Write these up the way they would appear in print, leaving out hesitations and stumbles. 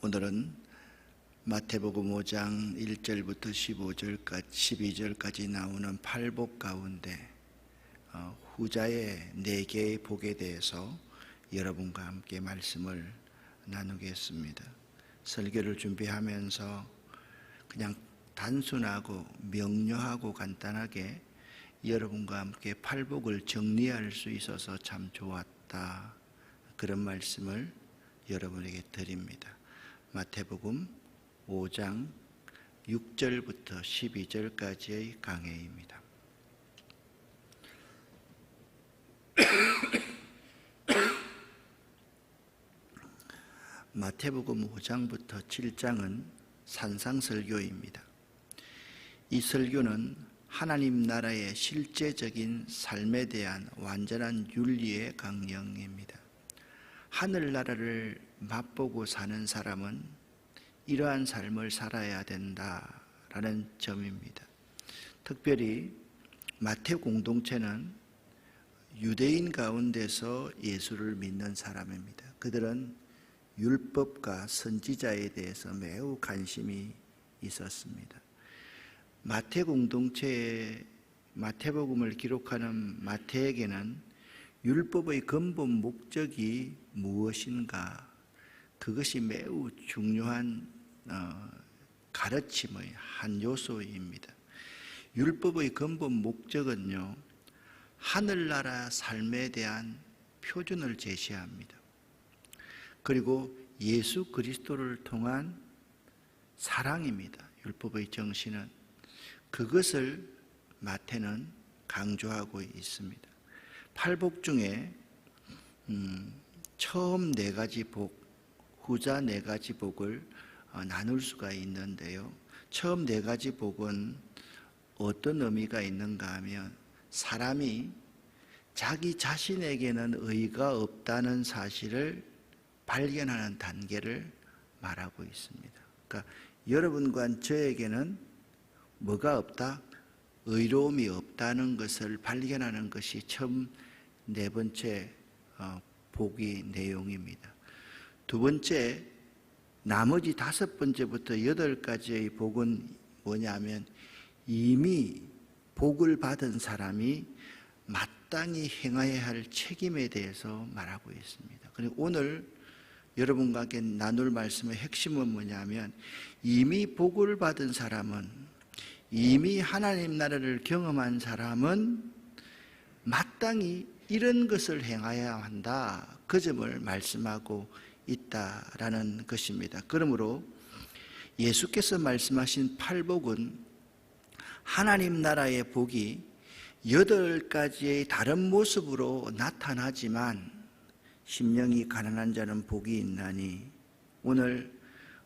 오늘은 마태복음 5장 1절부터 12절까지 나오는 팔복 가운데 후자의 4개의 복에 대해서 여러분과 함께 말씀을 나누겠습니다. 설교를 준비하면서 그냥 단순하고 명료하고 간단하게 여러분과 함께 팔복을 정리할 수 있어서 참 좋았다, 그런 말씀을 여러분에게 드립니다. 마태복음 5장 6절부터 12절까지의 강해입니다. 마태복음 5장부터 7장은 산상설교입니다. 이 설교는 하나님 나라의 실제적인 삶에 대한 완전한 윤리의 강령입니다. 하늘나라를 맛보고 사는 사람은 이러한 삶을 살아야 된다라는 점입니다. 특별히 마태 공동체는 유대인 가운데서 예수를 믿는 사람입니다. 그들은 율법과 선지자에 대해서 매우 관심이 있었습니다. 마태 공동체의 마태복음을 기록하는 마태에게는 율법의 근본 목적이 무엇인가, 그것이 매우 중요한 가르침의 한 요소입니다. 율법의 근본 목적은요, 하늘나라 삶에 대한 표준을 제시합니다. 그리고 예수 그리스도를 통한 사랑입니다. 율법의 정신은 그것을 마태는 강조하고 있습니다. 팔복 중에 처음 4가지 복, 후자 4가지 복을 나눌 수가 있는데요, 처음 4가지 복은 어떤 의미가 있는가 하면 사람이 자기 자신에게는 의가 없다는 사실을 발견하는 단계를 말하고 있습니다. 그러니까 여러분과 저에게는 뭐가 없다? 의로움이 없다는 것을 발견하는 것이 처음 4번째 복의 내용입니다. 2번째, 나머지 5번째부터 8가지의 복은 뭐냐면 이미 복을 받은 사람이 마땅히 행해야 할 책임에 대해서 말하고 있습니다. 그리고 오늘 여러분과 함께 나눌 말씀의 핵심은 뭐냐면, 이미 복을 받은 사람은, 이미 하나님 나라를 경험한 사람은 마땅히 이런 것을 행해야 한다, 그 점을 말씀하고 있다라는 것입니다. 그러므로 예수께서 말씀하신 팔복은 하나님 나라의 복이 8가지의 다른 모습으로 나타나지만, 심령이 가난한 자는 복이 있나니, 오늘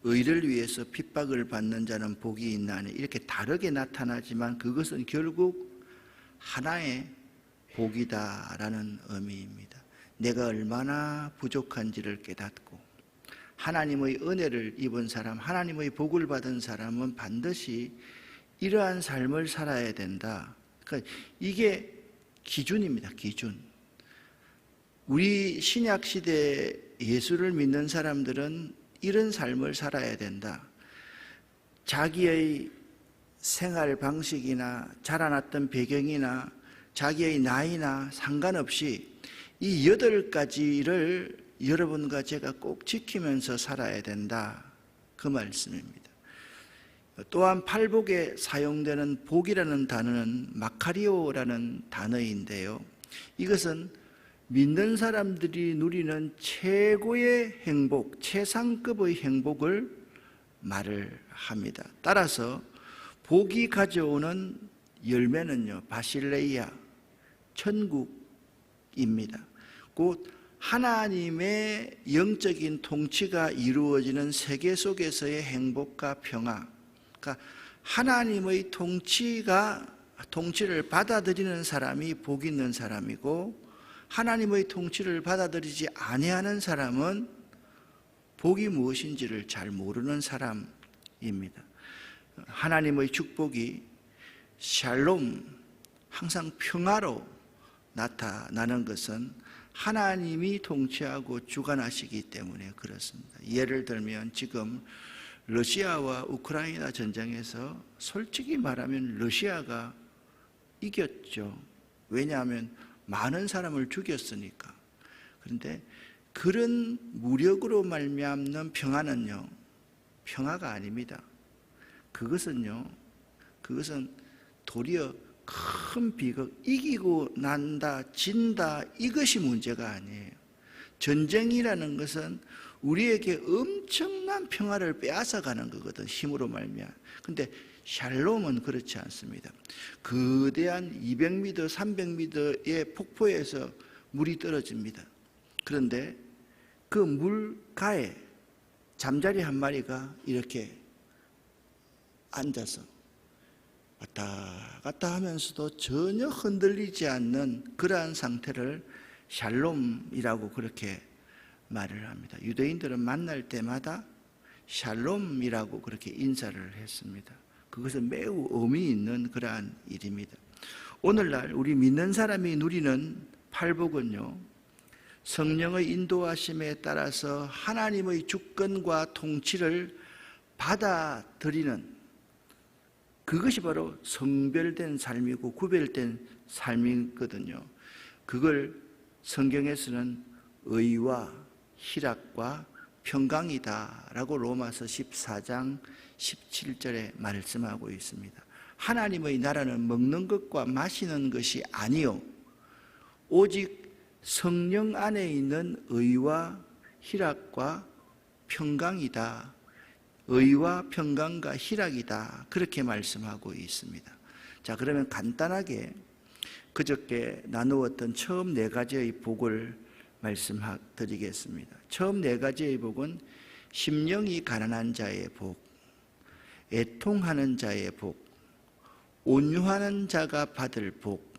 의를 위해서 핍박을 받는 자는 복이 있나니, 이렇게 다르게 나타나지만 그것은 결국 하나의 복이다라는 의미입니다. 내가 얼마나 부족한지를 깨닫고 하나님의 은혜를 입은 사람, 하나님의 복을 받은 사람은 반드시 이러한 삶을 살아야 된다. 그러니까 이게 기준입니다. 기준. 우리 신약시대 예수를 믿는 사람들은 이런 삶을 살아야 된다. 자기의 생활 방식이나 자라났던 배경이나 자기의 나이나 상관없이 이 8가지를 여러분과 제가 꼭 지키면서 살아야 된다, 그 말씀입니다. 또한 팔복에 사용되는 복이라는 단어는 마카리오라는 단어인데요, 이것은 믿는 사람들이 누리는 최고의 행복, 최상급의 행복을 말을 합니다. 따라서 복이 가져오는 열매는요, 바실레이아, 천국입니다. 곧 하나님의 영적인 통치가 이루어지는 세계 속에서의 행복과 평화, 그러니까 하나님의 통치를 받아들이는 사람이 복 있는 사람이고, 하나님의 통치를 받아들이지 아니하는 사람은 복이 무엇인지를 잘 모르는 사람입니다. 하나님의 축복이 샬롬, 항상 평화로 나타나는 것은 하나님이 통치하고 주관하시기 때문에 그렇습니다. 예를 들면 지금 러시아와 우크라이나 전쟁에서 솔직히 말하면 러시아가 이겼죠. 왜냐하면 많은 사람을 죽였으니까. 그런데 그런 무력으로 말미암는 평화는요, 평화가 아닙니다. 그것은 도리어 큰 비극, 이기고 난다, 진다, 이것이 문제가 아니에요. 전쟁이라는 것은 우리에게 엄청난 평화를 빼앗아가는 거거든, 힘으로 말미암아. 근데 샬롬은 그렇지 않습니다. 거대한 200m, 300m의 폭포에서 물이 떨어집니다. 그런데 그 물가에 잠자리 한 마리가 이렇게 앉아서 왔다 갔다 하면서도 전혀 흔들리지 않는 그러한 상태를 샬롬이라고 그렇게 말을 합니다. 유대인들은 만날 때마다 샬롬이라고 그렇게 인사를 했습니다. 그것은 매우 의미 있는 그러한 일입니다. 오늘날 우리 믿는 사람이 누리는 팔복은요, 성령의 인도하심에 따라서 하나님의 주권과 통치를 받아들이는, 그것이 바로 성별된 삶이고 구별된 삶이거든요. 그걸 성경에서는 의와 희락과 평강이다라고 로마서 14장 17절에 말씀하고 있습니다. 하나님의 나라는 먹는 것과 마시는 것이 아니요 오직 성령 안에 있는 의와 희락과 평강이다. 의와 평강과 희락이다. 그렇게 말씀하고 있습니다. 자, 그러면 간단하게 그저께 나누었던 처음 4가지의 복을 말씀드리겠습니다. 처음 4가지의 복은 심령이 가난한 자의 복, 애통하는 자의 복, 온유하는 자가 받을 복,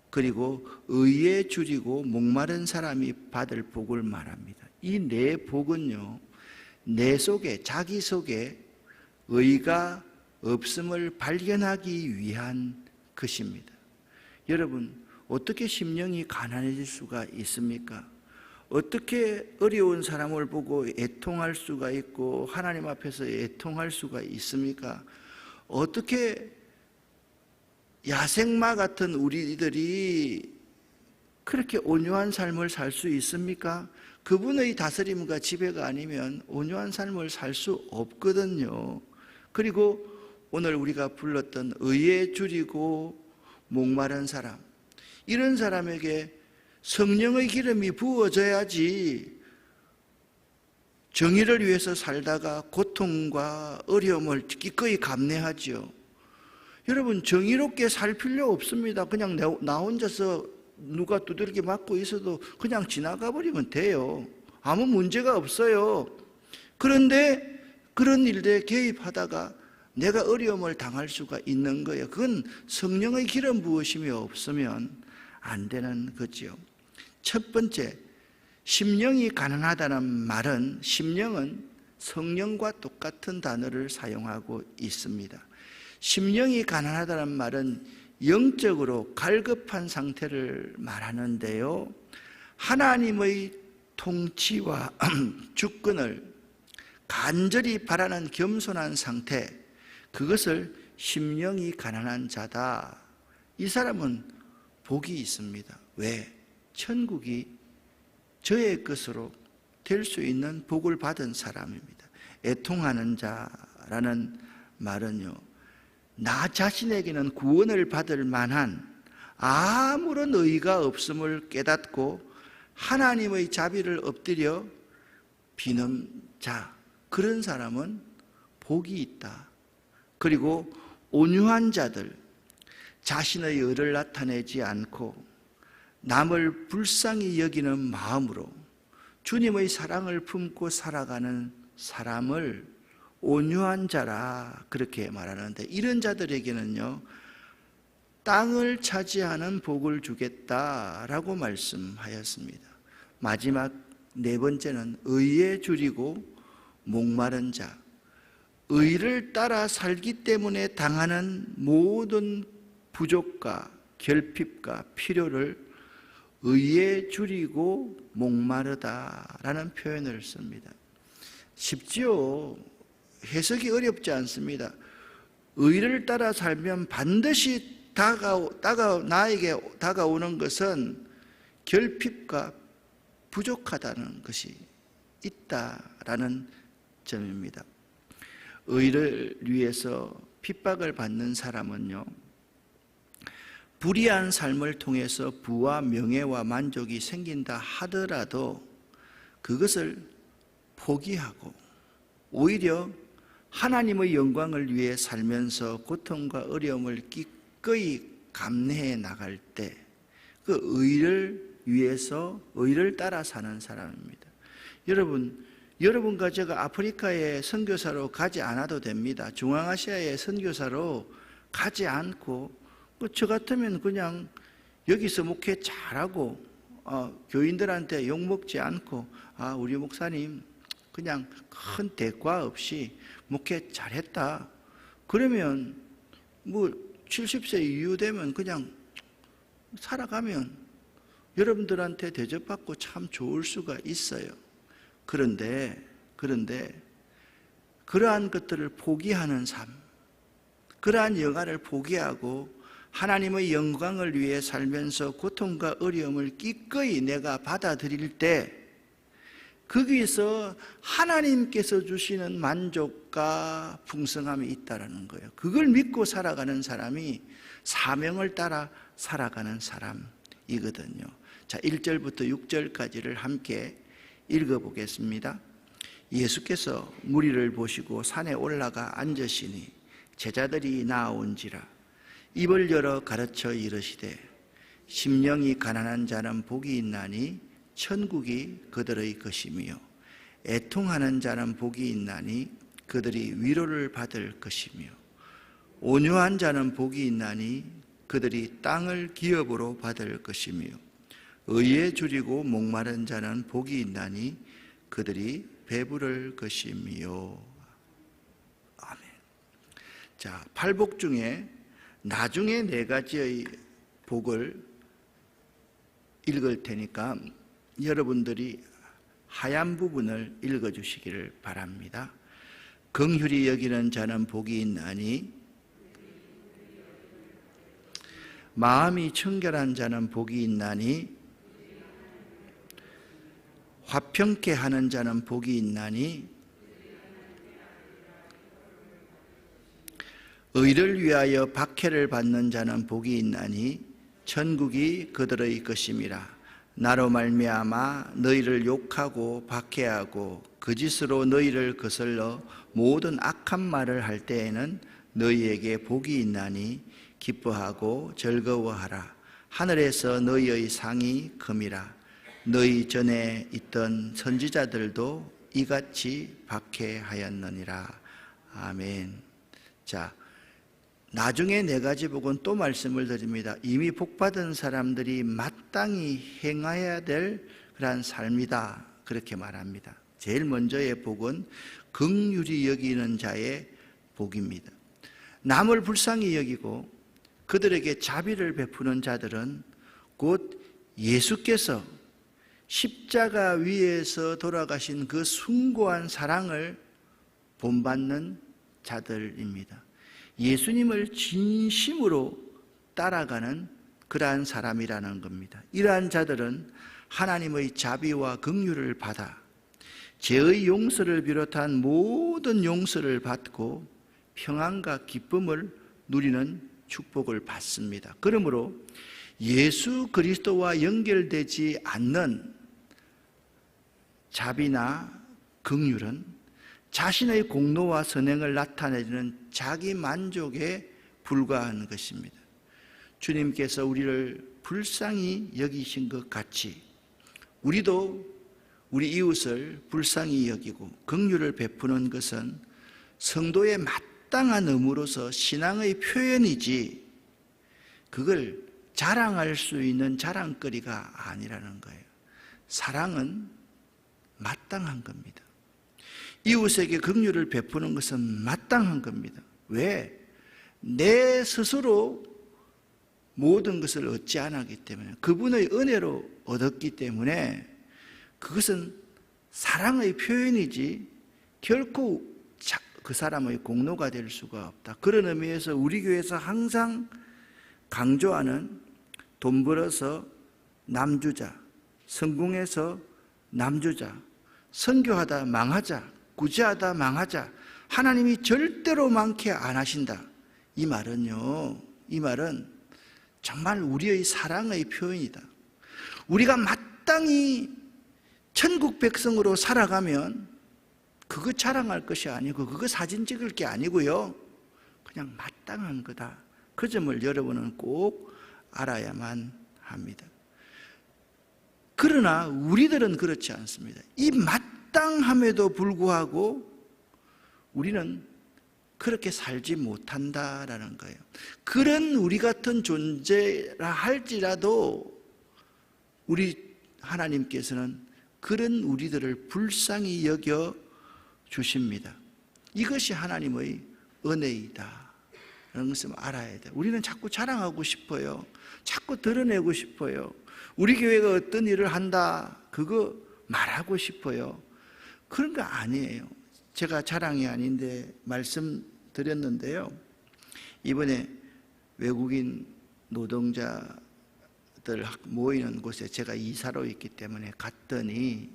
그리고 의에 줄이고 목마른 사람이 받을 복을 말합니다. 이 4복은요, 내 속에, 자기 속에 의가 없음을 발견하기 위한 것입니다. 여러분, 어떻게 심령이 가난해질 수가 있습니까? 어떻게 어려운 사람을 보고 애통할 수가 있고 하나님 앞에서 애통할 수가 있습니까? 어떻게 야생마 같은 우리들이 그렇게 온유한 삶을 살 수 있습니까? 그분의 다스림과 지배가 아니면 온유한 삶을 살 수 없거든요. 그리고 오늘 우리가 불렀던 의에 줄이고 목마른 사람, 이런 사람에게 성령의 기름이 부어져야지 정의를 위해서 살다가 고통과 어려움을 기꺼이 감내하지요. 여러분, 정의롭게 살 필요 없습니다. 그냥 나 혼자서 누가 두들겨 맞고 있어도 그냥 지나가 버리면 돼요. 아무 문제가 없어요. 그런데 그런 일들에 개입하다가 내가 어려움을 당할 수가 있는 거예요. 그건 성령의 기름 부으심이 없으면 안 되는 거지요. 첫 번째, 심령이 가난하다는 말은, 심령은 성령과 똑같은 단어를 사용하고 있습니다. 심령이 가난하다는 말은 영적으로 갈급한 상태를 말하는데요, 하나님의 통치와 주권을 간절히 바라는 겸손한 상태, 그것을 심령이 가난한 자다. 이 사람은 복이 있습니다. 왜? 천국이 저의 것으로 될 수 있는 복을 받은 사람입니다. 애통하는 자라는 말은요, 나 자신에게는 구원을 받을 만한 아무런 의의가 없음을 깨닫고 하나님의 자비를 엎드려 비는 자, 그런 사람은 복이 있다. 그리고 온유한 자들, 자신의 의를 나타내지 않고 남을 불쌍히 여기는 마음으로 주님의 사랑을 품고 살아가는 사람을 온유한 자라 그렇게 말하는데, 이런 자들에게는요, 땅을 차지하는 복을 주겠다라고 말씀하였습니다. 마지막 4번째는 의에 줄이고 목마른 자, 의를 따라 살기 때문에 당하는 모든 부족과 결핍과 필요를 의에 줄이고 목마르다라는 표현을 씁니다. 쉽지요. 해석이 어렵지 않습니다. 의를 따라 살면 반드시 나에게 다가오는 것은 결핍과 부족하다는 것이 있다라는 점입니다. 의를 위해서 핍박을 받는 사람은요, 불의한 삶을 통해서 부와 명예와 만족이 생긴다 하더라도 그것을 포기하고 오히려 하나님의 영광을 위해 살면서 고통과 어려움을 기꺼이 감내해 나갈 때 그 의를 위해서 의를 따라 사는 사람입니다. 여러분과 제가 아프리카에 선교사로 가지 않아도 됩니다. 중앙아시아에 선교사로 가지 않고 저 같으면 그냥 여기서 목회 잘하고 교인들한테 욕먹지 않고 우리 목사님 그냥 큰 대가 없이 목회 잘했다. 그러면 70세 이후 되면 그냥 살아가면 여러분들한테 대접받고 참 좋을 수가 있어요. 그런데 그러한 것들을 포기하는 삶, 그러한 영화를 포기하고 하나님의 영광을 위해 살면서 고통과 어려움을 기꺼이 내가 받아들일 때 거기에서 하나님께서 주시는 만족과 풍성함이 있다는 거예요. 그걸 믿고 살아가는 사람이 사명을 따라 살아가는 사람이거든요. 자, 1절부터 6절까지를 함께 읽어보겠습니다. 예수께서 무리를 보시고 산에 올라가 앉으시니 제자들이 나아온지라 입을 열어 가르쳐 이르시되 심령이 가난한 자는 복이 있나니 천국이 그들의 것이며 애통하는 자는 복이 있나니 그들이 위로를 받을 것이며 온유한 자는 복이 있나니 그들이 땅을 기업으로 받을 것이며 의에 줄이고 목마른 자는 복이 있나니 그들이 배부를 것이며. 아멘. 자, 팔복 중에 나중에 4가지의 복을 읽을 테니까 여러분들이 하얀 부분을 읽어주시기를 바랍니다. 긍휼히 여기는 자는 복이 있나니 마음이 청결한 자는 복이 있나니 화평케 하는 자는 복이 있나니 의를 위하여 박해를 받는 자는 복이 있나니 천국이 그들의 것임이라. 나로 말미암아 너희를 욕하고 박해하고 거짓으로 너희를 거슬러 모든 악한 말을 할 때에는 너희에게 복이 있나니 기뻐하고 즐거워하라. 하늘에서 너희의 상이 큼이라. 너희 전에 있던 선지자들도 이같이 박해하였느니라. 아멘. 자, 나중에 4가지 복은 또 말씀을 드립니다. 이미 복받은 사람들이 마땅히 행해야 될 그러한 삶이다, 그렇게 말합니다. 제일 먼저의 복은 긍휼히 여기는 자의 복입니다. 남을 불쌍히 여기고 그들에게 자비를 베푸는 자들은 곧 예수께서 십자가 위에서 돌아가신 그 숭고한 사랑을 본받는 자들입니다. 예수님을 진심으로 따라가는 그러한 사람이라는 겁니다. 이러한 자들은 하나님의 자비와 긍휼을 받아 죄의 용서를 비롯한 모든 용서를 받고 평안과 기쁨을 누리는 축복을 받습니다. 그러므로 예수 그리스도와 연결되지 않는 자비나 긍휼은 자신의 공로와 선행을 나타내는 자기 만족에 불과한 것입니다. 주님께서 우리를 불쌍히 여기신 것 같이 우리도 우리 이웃을 불쌍히 여기고 긍휼을 베푸는 것은 성도의 마땅한 의무로서 신앙의 표현이지 그걸 자랑할 수 있는 자랑거리가 아니라는 거예요. 사랑은 마땅한 겁니다. 이웃에게 긍휼을 베푸는 것은 마땅한 겁니다. 왜? 내 스스로 모든 것을 얻지 않았기 때문에, 그분의 은혜로 얻었기 때문에 그것은 사랑의 표현이지 결코 그 사람의 공로가 될 수가 없다. 그런 의미에서 우리 교회에서 항상 강조하는 돈 벌어서 남주자, 성공해서 남주자, 선교하다 망하자, 구제하다 망하자, 하나님이 절대로 많게 안 하신다. 이 말은요, 이 말은 정말 우리의 사랑의 표현이다. 우리가 마땅히 천국 백성으로 살아가면 그거 자랑할 것이 아니고 그거 사진 찍을 게 아니고요, 그냥 마땅한 거다. 그 점을 여러분은 꼭 알아야만 합니다. 그러나 우리들은 그렇지 않습니다. 이 마땅함에도 불구하고 우리는 그렇게 살지 못한다라는 거예요. 그런 우리 같은 존재라 할지라도 우리 하나님께서는 그런 우리들을 불쌍히 여겨 주십니다. 이것이 하나님의 은혜이다 라는 것을 알아야 돼요. 우리는 자꾸 자랑하고 싶어요. 자꾸 드러내고 싶어요. 우리 교회가 어떤 일을 한다, 그거 말하고 싶어요. 그런 거 아니에요. 제가 자랑이 아닌데 말씀드렸는데요, 이번에 외국인 노동자들 모이는 곳에 제가 이사로 있기 때문에 갔더니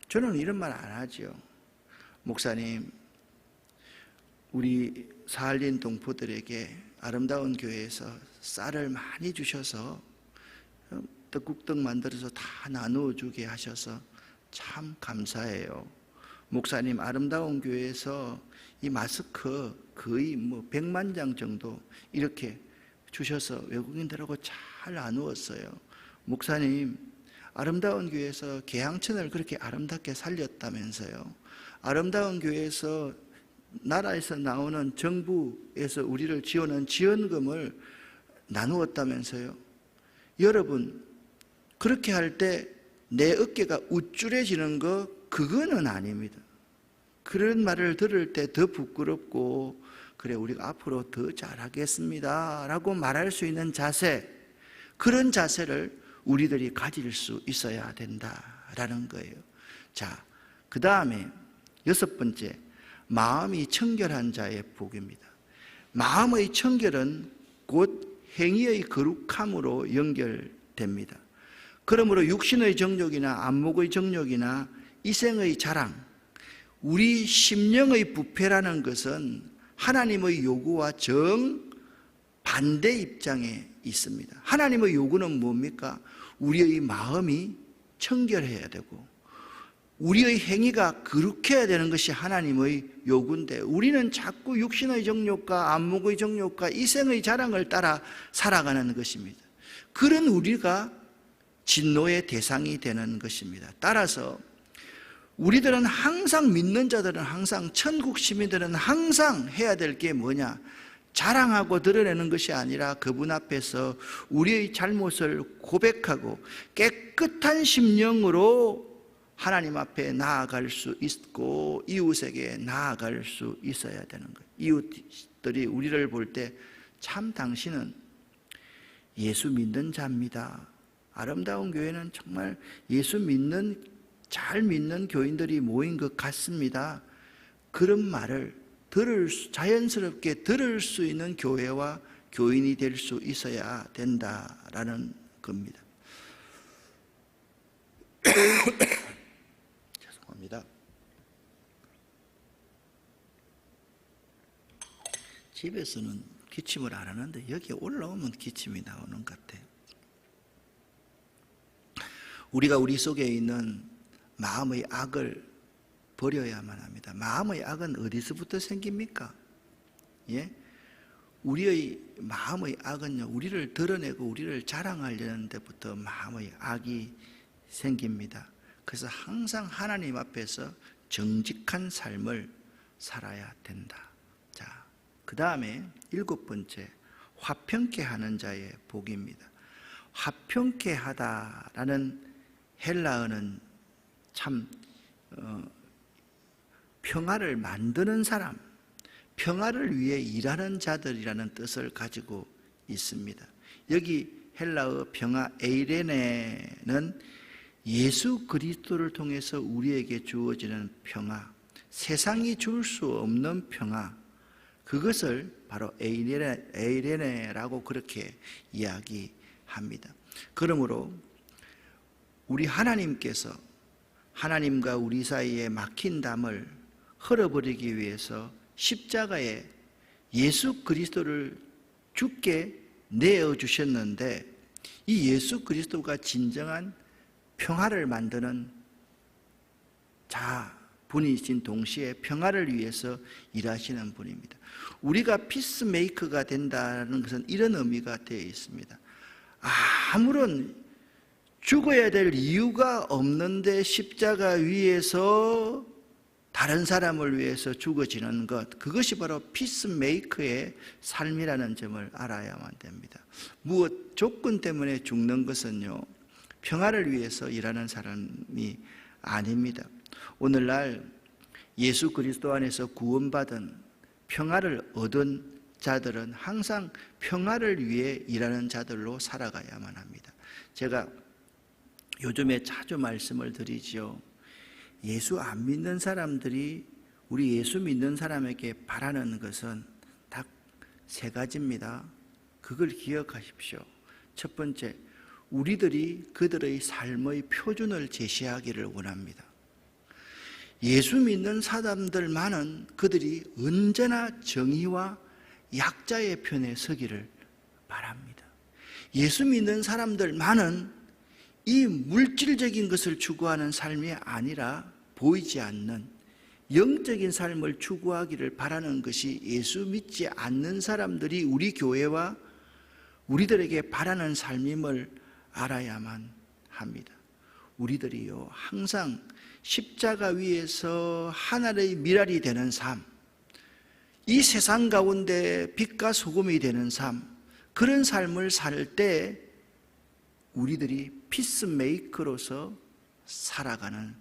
저는 이런 말 안 하죠. 목사님, 우리 사할린 동포들에게 아름다운 교회에서 쌀을 많이 주셔서 떡국떡 만들어서 다 나누어 주게 하셔서 참 감사해요. 목사님, 아름다운 교회에서 이 마스크 거의 100만 장 정도 이렇게 주셔서 외국인들하고 잘 나누었어요. 목사님, 아름다운 교회에서 계양천을 그렇게 아름답게 살렸다면서요. 아름다운 교회에서 나라에서 나오는 정부에서 우리를 지원한 지원금을 나누었다면서요. 여러분, 그렇게 할 때 내 어깨가 우쭐해지는 거, 그거는 아닙니다. 그런 말을 들을 때 더 부끄럽고, 그래 우리가 앞으로 더 잘하겠습니다 라고 말할 수 있는 자세, 그런 자세를 우리들이 가질 수 있어야 된다라는 거예요. 자, 그 다음에 6번째, 마음이 청결한 자의 복입니다. 마음의 청결은 곧 행위의 거룩함으로 연결됩니다. 그러므로 육신의 정욕이나 안목의 정욕이나 이생의 자랑, 우리 심령의 부패라는 것은 하나님의 요구와 정반대 입장에 있습니다. 하나님의 요구는 뭡니까? 우리의 마음이 청결해야 되고 우리의 행위가 거룩해야 되는 것이 하나님의 요구인데, 우리는 자꾸 육신의 정욕과 안목의 정욕과 이생의 자랑을 따라 살아가는 것입니다. 그런 우리가 진노의 대상이 되는 것입니다. 따라서 우리들은 항상, 믿는 자들은 항상, 천국 시민들은 항상 해야 될 게 뭐냐? 자랑하고 드러내는 것이 아니라 그분 앞에서 우리의 잘못을 고백하고 깨끗한 심령으로 하나님 앞에 나아갈 수 있고 이웃에게 나아갈 수 있어야 되는 거예요. 이웃들이 우리를 볼 때 참 당신은 예수 믿는 자입니다. 아름다운 교회는 정말 예수 믿는, 잘 믿는 교인들이 모인 것 같습니다. 그런 말을 자연스럽게 들을 수 있는 교회와 교인이 될 수 있어야 된다라는 겁니다. 죄송합니다. 집에서는 기침을 안 하는데 여기 올라오면 기침이 나오는 것 같아요. 우리가 우리 속에 있는 마음의 악을 버려야만 합니다. 마음의 악은 어디서부터 생깁니까? 예? 우리의 마음의 악은요, 우리를 드러내고 우리를 자랑하려는 데부터 마음의 악이 생깁니다. 그래서 항상 하나님 앞에서 정직한 삶을 살아야 된다. 자, 그 다음에 7번째, 화평케 하는 자의 복입니다. 화평케 하다라는 헬라어는 참 평화를 만드는 사람, 평화를 위해 일하는 자들이라는 뜻을 가지고 있습니다. 여기 헬라어 평화 에이레네는 예수 그리스도를 통해서 우리에게 주어지는 평화, 세상이 줄 수 없는 평화, 그것을 바로 에이레네라고 그렇게 이야기합니다. 그러므로 우리 하나님께서 하나님과 우리 사이에 막힌 담을 헐어버리기 위해서 십자가에 예수 그리스도를 죽게 내어주셨는데, 이 예수 그리스도가 진정한 평화를 만드는 분이신 동시에 평화를 위해서 일하시는 분입니다. 우리가 피스메이커가 된다는 것은 이런 의미가 되어 있습니다. 아무런 죽어야 될 이유가 없는데 십자가 위에서 다른 사람을 위해서 죽어지는 것, 그것이 바로 피스메이커의 삶이라는 점을 알아야만 됩니다. 무엇 조건 때문에 죽는 것은요, 평화를 위해서 일하는 사람이 아닙니다. 오늘날 예수 그리스도 안에서 구원받은 평화를 얻은 자들은 항상 평화를 위해 일하는 자들로 살아가야만 합니다. 제가 요즘에 자주 말씀을 드리지요. 예수 안 믿는 사람들이 우리 예수 믿는 사람에게 바라는 것은 딱 세 가지입니다. 그걸 기억하십시오. 첫 번째, 우리들이 그들의 삶의 표준을 제시하기를 원합니다. 예수 믿는 사람들만은 그들이 언제나 정의와 약자의 편에 서기를 바랍니다. 예수 믿는 사람들만은 이 물질적인 것을 추구하는 삶이 아니라 보이지 않는 영적인 삶을 추구하기를 바라는 것이 예수 믿지 않는 사람들이 우리 교회와 우리들에게 바라는 삶임을 알아야만 합니다. 우리들이요, 항상 십자가 위에서 하나의 미랄이 되는 삶, 이 세상 가운데 빛과 소금이 되는 삶, 그런 삶을 살 때 우리들이 피스메이커로서 살아가는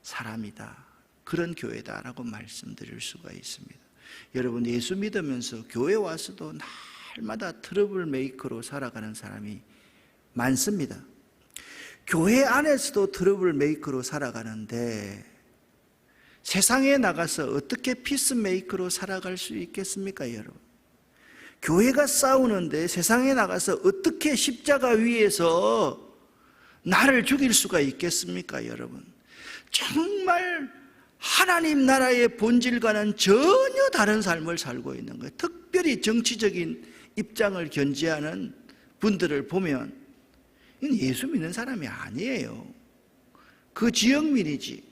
사람이다, 그런 교회다라고 말씀드릴 수가 있습니다. 여러분, 예수 믿으면서 교회 와서도 날마다 트러블 메이커로 살아가는 사람이 많습니다. 교회 안에서도 트러블 메이커로 살아가는데 세상에 나가서 어떻게 피스메이커로 살아갈 수 있겠습니까, 여러분? 교회가 싸우는데 세상에 나가서 어떻게 십자가 위에서 나를 죽일 수가 있겠습니까, 여러분? 정말 하나님 나라의 본질과는 전혀 다른 삶을 살고 있는 거예요. 특별히 정치적인 입장을 견지하는 분들을 보면 이건 예수 믿는 사람이 아니에요. 그 지역민이지.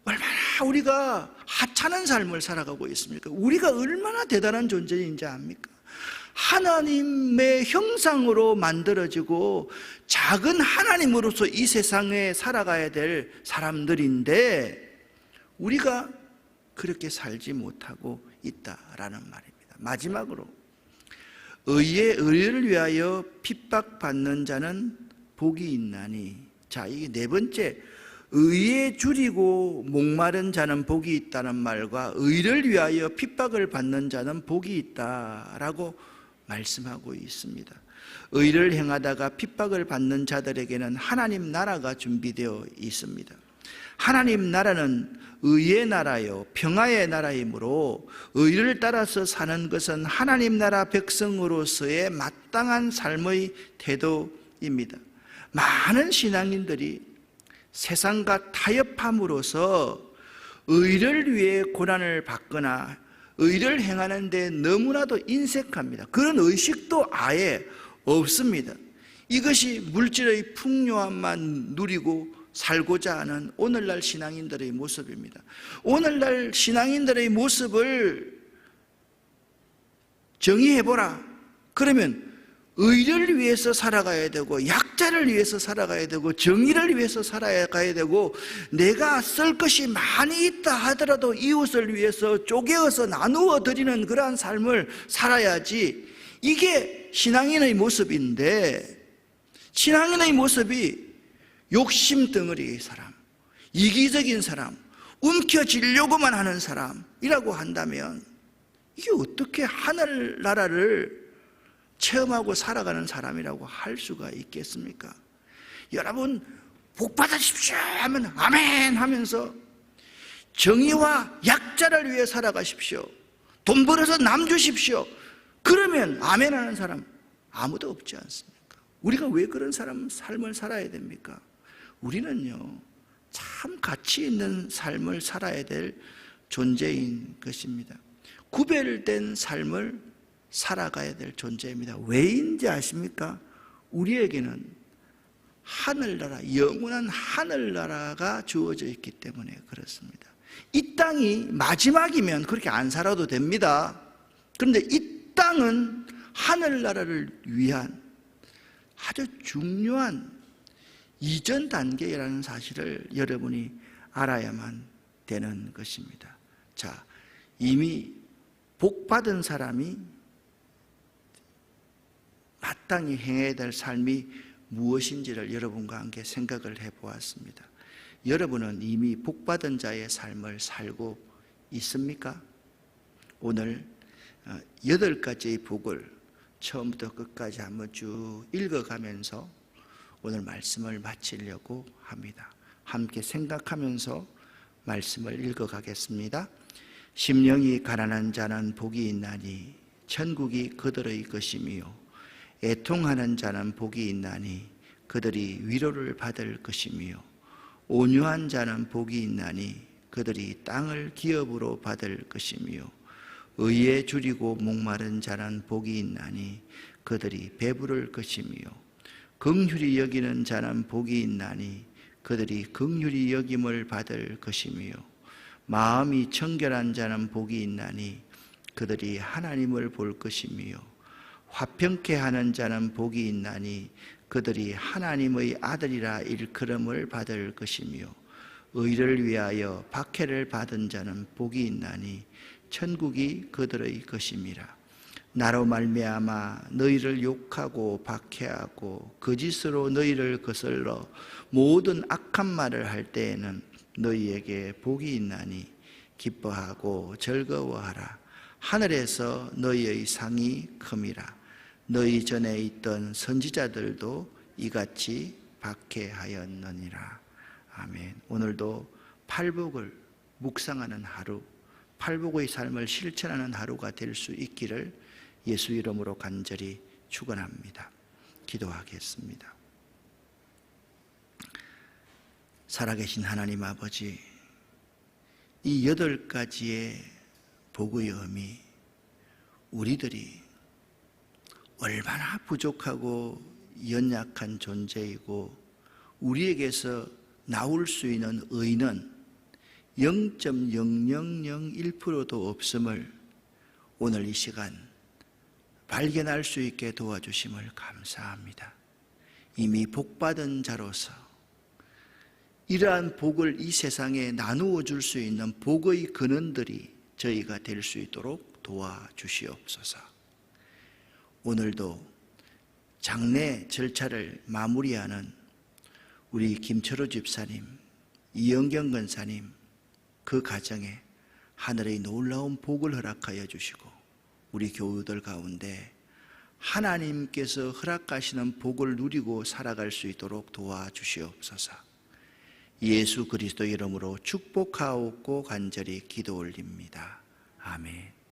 얼마나 우리가 하찮은 삶을 살아가고 있습니까? 우리가 얼마나 대단한 존재인지 압니까? 하나님의 형상으로 만들어지고 작은 하나님으로서 이 세상에 살아가야 될 사람들인데 우리가 그렇게 살지 못하고 있다라는 말입니다. 마지막으로, 의를 위하여 핍박받는 자는 복이 있나니. 자, 이게 네 번째, 의에 줄이고 목마른 자는 복이 있다는 말과 의를 위하여 핍박을 받는 자는 복이 있다라고 말씀하고 있습니다. 의를 행하다가 핍박을 받는 자들에게는 하나님 나라가 준비되어 있습니다. 하나님 나라는 의의 나라요 평화의 나라이므로 의를 따라서 사는 것은 하나님 나라 백성으로서의 마땅한 삶의 태도입니다. 많은 신앙인들이 세상과 타협함으로써 의를 위해 고난을 받거나 의를 행하는 데 너무나도 인색합니다. 그런 의식도 아예 없습니다. 이것이 물질의 풍요함만 누리고 살고자 하는 오늘날 신앙인들의 모습입니다. 오늘날 신앙인들의 모습을 정의해보라. 그러면 의를 위해서 살아가야 되고 약자를 위해서 살아가야 되고 정의를 위해서 살아가야 되고 내가 쓸 것이 많이 있다 하더라도 이웃을 위해서 쪼개어서 나누어 드리는 그러한 삶을 살아야지. 이게 신앙인의 모습인데, 신앙인의 모습이 욕심 덩어리의 사람, 이기적인 사람, 움켜쥐려고만 하는 사람이라고 한다면 이게 어떻게 하늘나라를 체험하고 살아가는 사람이라고 할 수가 있겠습니까? 여러분, 복 받으십시오 하면 아멘 하면서 정의와 약자를 위해 살아가십시오. 돈 벌어서 남 주십시오. 그러면 아멘 하는 사람 아무도 없지 않습니까? 우리가 왜 그런 삶을 살아야 됩니까? 우리는요, 참 가치 있는 삶을 살아야 될 존재인 것입니다. 구별된 삶을 살아가야 될 존재입니다. 왜인지 아십니까? 우리에게는 하늘나라, 영원한 하늘나라가 주어져 있기 때문에 그렇습니다. 이 땅이 마지막이면 그렇게 안 살아도 됩니다. 그런데 이 땅은 하늘나라를 위한 아주 중요한 이전 단계라는 사실을 여러분이 알아야만 되는 것입니다. 자, 이미 복받은 사람이 마땅히 행해야 될 삶이 무엇인지를 여러분과 함께 생각을 해보았습니다. 여러분은 이미 복받은 자의 삶을 살고 있습니까? 오늘 8가지의 복을 처음부터 끝까지 한번 쭉 읽어가면서 오늘 말씀을 마치려고 합니다. 함께 생각하면서 말씀을 읽어가겠습니다. 심령이 가난한 자는 복이 있나니 천국이 그들의 것이며 애통하는 자는 복이 있나니 그들이 위로를 받을 것이며 온유한 자는 복이 있나니 그들이 땅을 기업으로 받을 것이며 의에 줄이고 목마른 자는 복이 있나니 그들이 배부를 것이며 긍휼히 여기는 자는 복이 있나니 그들이 긍휼히 여김을 받을 것이며 마음이 청결한 자는 복이 있나니 그들이 하나님을 볼 것이며 화평케 하는 자는 복이 있나니 그들이 하나님의 아들이라 일컬음을 받을 것이며 의를 위하여 박해를 받은 자는 복이 있나니 천국이 그들의 것임이라. 나로 말미암아 너희를 욕하고 박해하고 거짓으로 너희를 거슬러 모든 악한 말을 할 때에는 너희에게 복이 있나니 기뻐하고 즐거워하라. 하늘에서 너희의 상이 큼이라. 너희 전에 있던 선지자들도 이같이 박해하였느니라. 아멘. 오늘도 팔복을 묵상하는 하루, 팔복의 삶을 실천하는 하루가 될 수 있기를 예수 이름으로 간절히 축원합니다. 기도하겠습니다. 살아계신 하나님 아버지, 이 8가지의 복의 의미, 우리들이 얼마나 부족하고 연약한 존재이고 우리에게서 나올 수 있는 의는 0.0001%도 없음을 오늘 이 시간 발견할 수 있게 도와주심을 감사합니다. 이미 복받은 자로서 이러한 복을 이 세상에 나누어 줄 수 있는 복의 근원들이 저희가 될 수 있도록 도와주시옵소서. 오늘도 장례 절차를 마무리하는 우리 김철호 집사님, 이영경 권사님, 그 가정에 하늘의 놀라운 복을 허락하여 주시고 우리 교우들 가운데 하나님께서 허락하시는 복을 누리고 살아갈 수 있도록 도와주시옵소서. 예수 그리스도 이름으로 축복하옵고 간절히 기도 올립니다. 아멘.